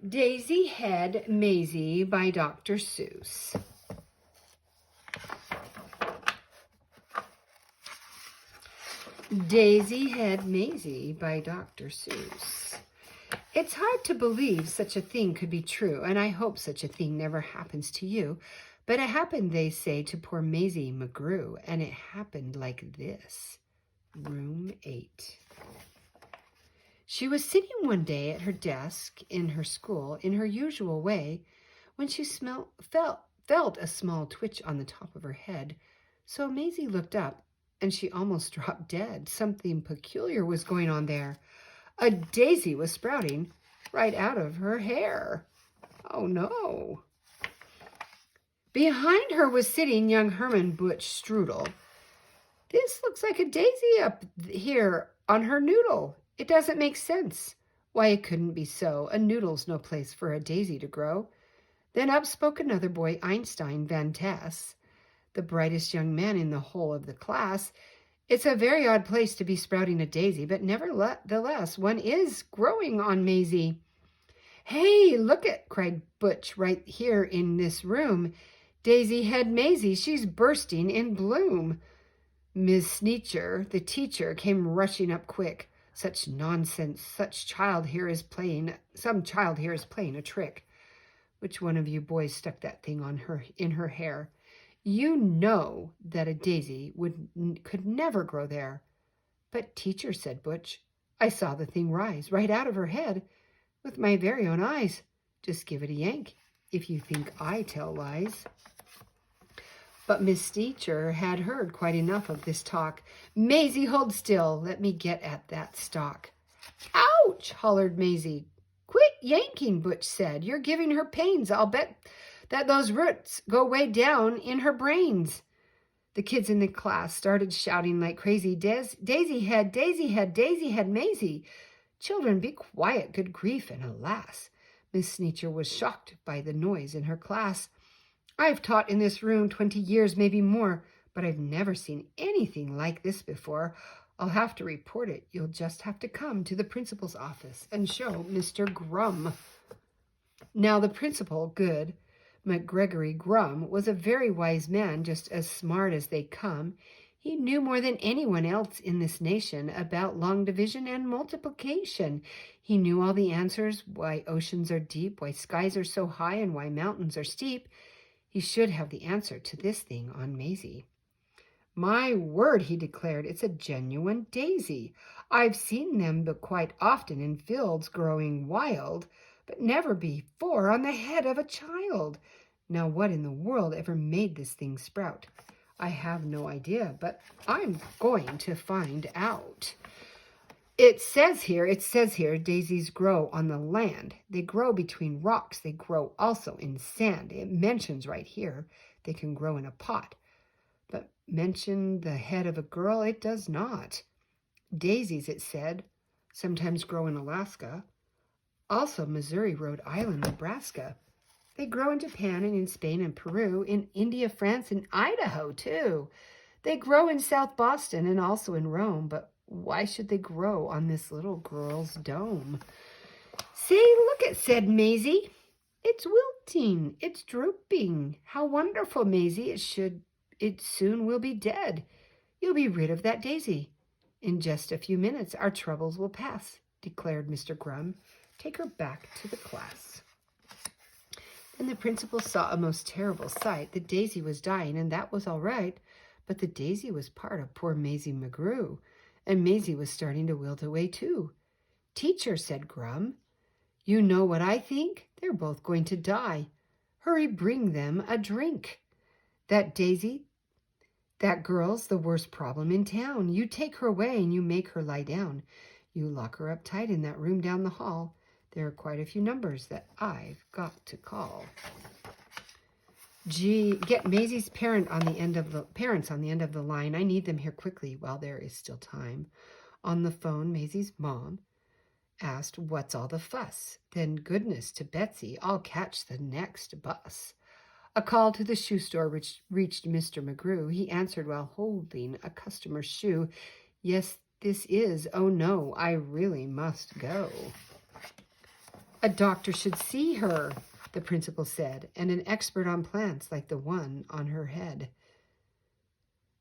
Daisy Had Mayzie by Dr. Seuss. Daisy Had Mayzie by Dr. Seuss. It's hard to believe such a thing could be true, and I hope such a thing never happens to you. But it happened, they say, to poor Mayzie McGrew, and it happened like this. Room 8. She was sitting one day at her desk in her school in her usual way when she felt a small twitch on the top of her head. So Mayzie looked up and she almost dropped dead. Something peculiar was going on there. A daisy was sprouting right out of her hair. Oh no. Behind her was sitting young Herman Butch Strudel. This looks like a daisy up here on her noodle. It doesn't make sense. Why, it couldn't be so. A noodle's no place for a daisy to grow. Then up spoke another boy, Einstein Van Tass, the brightest young man in the whole of the class. It's a very odd place to be sprouting a daisy, but nevertheless, one is growing on Mayzie. Hey, look it, cried Butch, right here in this room. Daisy Had Mayzie, she's bursting in bloom. Miss Sneetcher, the teacher, came rushing up quick. Such nonsense, some child here is playing a trick. Which one of you boys stuck that thing in her hair? You know that a daisy could never grow there. But teacher, said Butch, I saw the thing rise right out of her head with my very own eyes. Just give it a yank if you think I tell lies. But Miss Teacher had heard quite enough of this talk. Mayzie, hold still. Let me get at that stalk. Ouch, hollered Mayzie. Quit yanking, Butch said. You're giving her pains. I'll bet that those roots go way down in her brains. The kids in the class started shouting like crazy. Daisy had Mayzie. Children, be quiet, good grief, and alas. Miss Sneetcher was shocked by the noise in her class. I've taught in this room 20 years, maybe more, but I've never seen anything like this before. I'll have to report it. You'll just have to come to the principal's office and show Mr. Grum. Now the principal, good McGregory Grum, was a very wise man, just as smart as they come. He knew more than anyone else in this nation about long division and multiplication. He knew all the answers, why oceans are deep, why skies are so high, and why mountains are steep. He should have the answer to this thing on Mayzie. My word, he declared, it's a genuine daisy. I've seen them quite often in fields growing wild, but never before on the head of a child. Now what in the world ever made this thing sprout? I have no idea, but I'm going to find out. It says here, daisies grow on the land. They grow between rocks. They grow also in sand. It mentions right here they can grow in a pot. But mention the head of a girl, it does not. Daisies, it said, sometimes grow in Alaska. Also Missouri, Rhode Island, Nebraska. They grow in Japan and in Spain and Peru, in India, France, and Idaho, too. They grow in South Boston and also in Rome, but why should they grow on this little girl's dome? Say, look it, said Mayzie. It's wilting. It's drooping. How wonderful, Mayzie. It soon will be dead. You'll be rid of that daisy. In just a few minutes, our troubles will pass, declared Mr. Grum. Take her back to the class. Then the principal saw a most terrible sight. The daisy was dying, and that was all right. But the daisy was part of poor Mayzie McGrew. And Mayzie was starting to wilt away too. Teacher, said Grum, you know what I think? They're both going to die. Hurry, bring them a drink. That daisy, that girl's the worst problem in town. You take her away and you make her lie down. You lock her up tight in that room down the hall. There are quite a few numbers that I've got to call. Gee, get Maisie's parents on the end of the line. I need them here quickly while there is still time. On the phone, Maisie's mom asked, what's all the fuss? Then goodness to Betsy, I'll catch the next bus. A call to the shoe store reached Mr. McGrew. He answered while holding a customer's shoe. Yes, this is, oh no, I really must go. A doctor should see her, the principal said, and an expert on plants like the one on her head.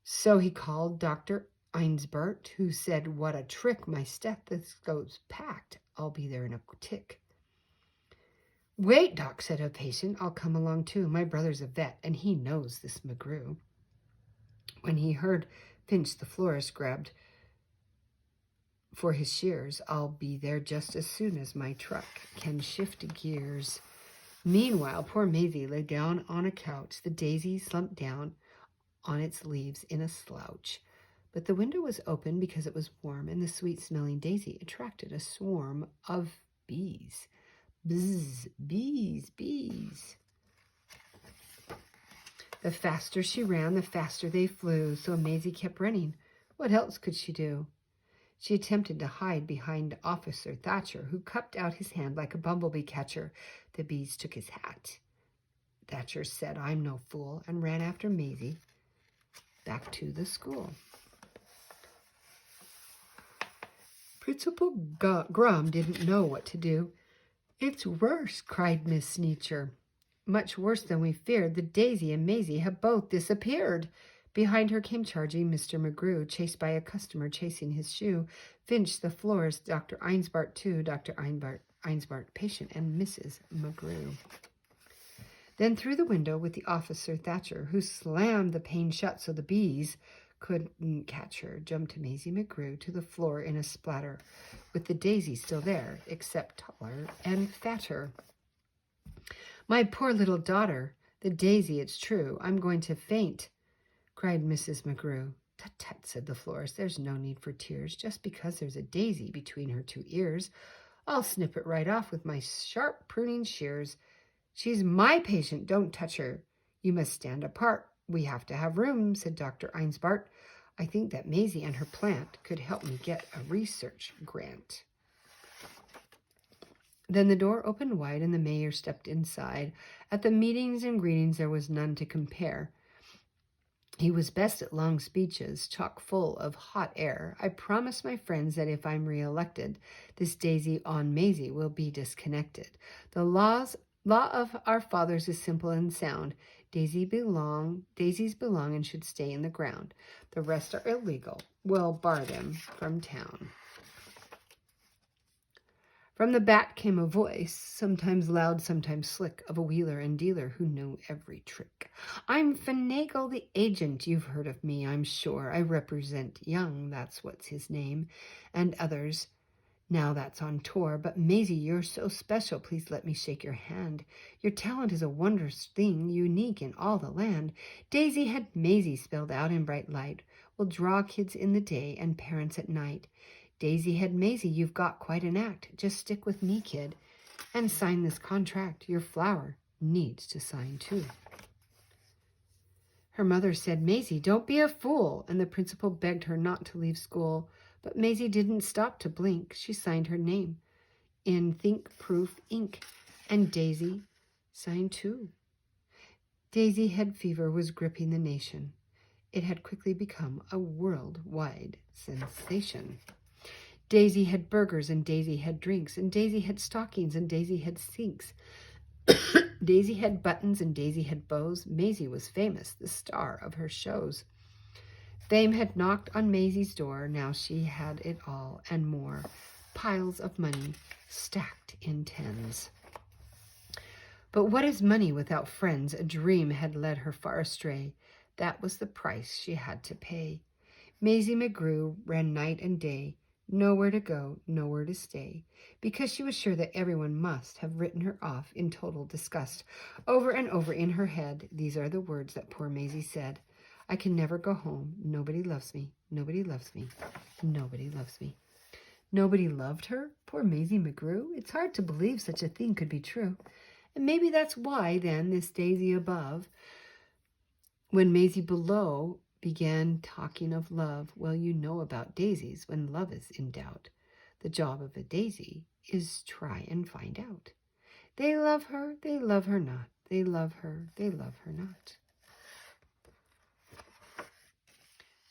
So he called Dr. Einsbart, who said, "What a trick, my stethoscope's packed. I'll be there in a tick." "Wait, Doc," said a patient. "I'll come along too. My brother's a vet, and he knows this McGrew." When he heard Finch, the florist, grabbed for his shears, "I'll be there just as soon as my truck can shift gears." Meanwhile, poor Mayzie lay down on a couch. The daisy slumped down on its leaves in a slouch. But the window was open because it was warm, and the sweet-smelling daisy attracted a swarm of bees. Bzz, bees, bees. The faster she ran, the faster they flew, so Mayzie kept running. What else could she do? She attempted to hide behind Officer Thatcher, who cupped out his hand like a bumblebee catcher. The bees took his hat. Thatcher said, "I'm no fool," and ran after Mayzie back to the school. Principal Grum didn't know what to do. "It's worse," cried Miss Sneecher. "Much worse than we feared. The daisy and Mayzie have both disappeared." Behind her came charging Mr. McGrew, chased by a customer chasing his shoe. Finch, the florist, Dr. Einsbart, too, Dr. Einsbart, patient, and Mrs. McGrew. Then through the window with the Officer Thatcher, who slammed the pane shut so the bees couldn't catch her, jumped Mayzie McGrew to the floor in a splatter, with the daisy still there, except taller and fatter. "My poor little daughter, the daisy, it's true. I'm going to faint," cried Mrs. McGrew. "Tut, tut," said the florist. "There's no need for tears. Just because there's a daisy between her two ears, I'll snip it right off with my sharp pruning shears. She's my patient. Don't touch her. You must stand apart. We have to have room," said Dr. Einsbart. "I think that Mayzie and her plant could help me get a research grant." Then the door opened wide and the mayor stepped inside. At the meetings and greetings there was none to compare. He was best at long speeches, chock full of hot air. "I promise my friends that if I'm reelected, this daisy on Mayzie will be disconnected. The law of our fathers is simple and sound. Daisies belong and should stay in the ground. The rest are illegal. We'll bar them from town." From the back came a voice, sometimes loud, sometimes slick, of a wheeler and dealer who knew every trick. "I'm Finagle the agent. You've heard of me, I'm sure. I represent Young, that's what's his name, and others. Now that's on tour. But Mayzie, you're so special. Please let me shake your hand. Your talent is a wondrous thing, unique in all the land. Daisy had Mayzie spelled out in bright light. Will draw kids in the day and parents at night. Daisy had Mayzie, you've got quite an act. Just stick with me, kid, and sign this contract. Your flower needs to sign too." Her mother said, "Mayzie, don't be a fool," and the principal begged her not to leave school. But Mayzie didn't stop to blink. She signed her name in think-proof ink, and Daisy signed too. Daisy head fever was gripping the nation. It had quickly become a worldwide sensation. Daisy had burgers, and Daisy had drinks, and Daisy had stockings, and Daisy had sinks. Daisy had buttons, and Daisy had bows. Mayzie was famous, the star of her shows. Fame had knocked on Maysie's door. Now she had it all and more. Piles of money stacked in tens. But what is money without friends? A dream had led her far astray. That was the price she had to pay. Mayzie McGrew ran night and day. Nowhere to go, nowhere to stay, because she was sure that everyone must have written her off in total disgust. Over and over in her head, these are the words that poor Mayzie said: "I can never go home. Nobody loves me. Nobody loves me. Nobody loves me." Nobody loved her? Poor Mayzie McGrew. It's hard to believe such a thing could be true. And maybe that's why, then, this daisy above, when Mayzie below began talking of love. Well, you know about daisies when love is in doubt. The job of a daisy is try and find out. They love her not. They love her not.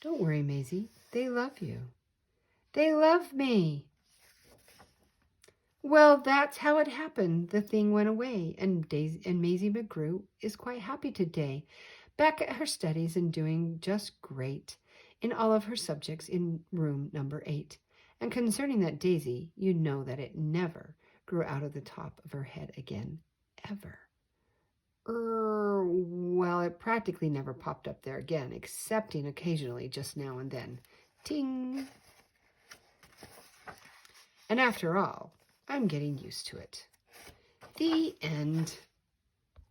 Don't worry, Mayzie. They love you. They love me. Well, that's how it happened. The thing went away, and Maisie McGrew is quite happy today, back at her studies and doing just great in all of her subjects in room number 8. And concerning that daisy, you know that it never grew out of the top of her head again, ever. Well, it practically never popped up there again, excepting occasionally just now and then. Ting! And after all, I'm getting used to it. The end.